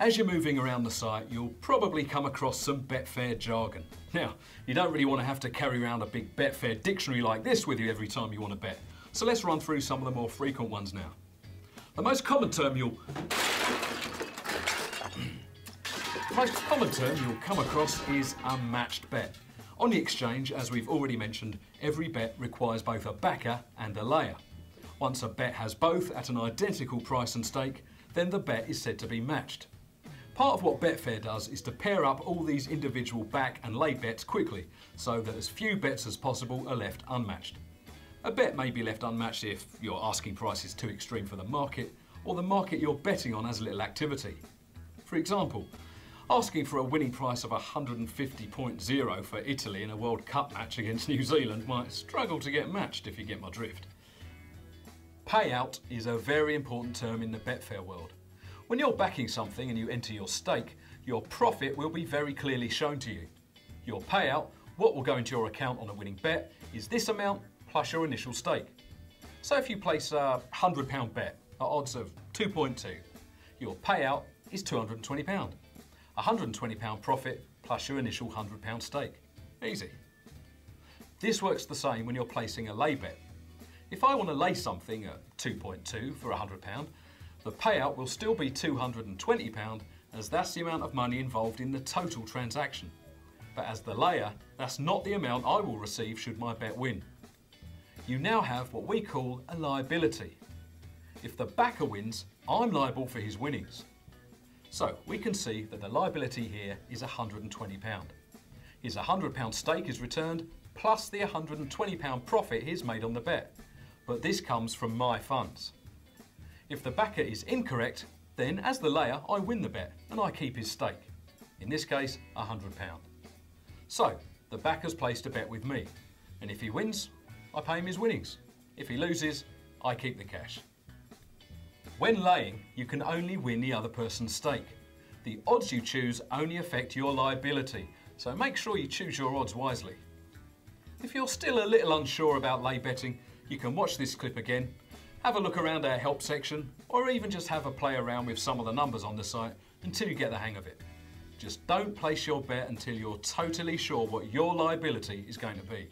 As you're moving around the site, you'll probably come across some Betfair jargon. Now, you don't really want to have to carry around a big Betfair dictionary like this with you every time you want to bet. So let's run through some of the more frequent ones now. The most common term you'll come across is unmatched bet. On the exchange, as we've already mentioned, every bet requires both a backer and a layer. Once a bet has both at an identical price and stake, then the bet is said to be matched. Part of what Betfair does is to pair up all these individual back and lay bets quickly, so that as few bets as possible are left unmatched. A bet may be left unmatched if your asking price is too extreme for the market, or the market you're betting on has little activity. For example, asking for a winning price of 150.0 for Italy in a World Cup match against New Zealand might struggle to get matched, if you get my drift. Payout is a very important term in the Betfair world. When you're backing something and you enter your stake, your profit will be very clearly shown to you. Your payout, what will go into your account on a winning bet, is this amount plus your initial stake. So if you place a £100 bet at odds of 2.2, your payout is £220. £120 profit plus your initial £100 stake. Easy. This works the same when you're placing a lay bet. If I want to lay something at 2.2 for £100, the payout will still be £220, as that's the amount of money involved in the total transaction. But as the layer, that's not the amount I will receive should my bet win. You now have what we call a liability. If the backer wins, I'm liable for his winnings. So we can see that the liability here is £120. His £100 stake is returned, plus the £120 profit he's made on the bet. But this comes from my funds. If the backer is incorrect, then as the layer, I win the bet and I keep his stake. In this case, £100. So, the backer's placed a bet with me, and if he wins, I pay him his winnings. If he loses, I keep the cash. When laying, you can only win the other person's stake. The odds you choose only affect your liability, so make sure you choose your odds wisely. If you're still a little unsure about lay betting, you can watch this clip again, have a look around our help section, or even just have a play around with some of the numbers on the site until you get the hang of it. Just don't place your bet until you're totally sure what your liability is going to be.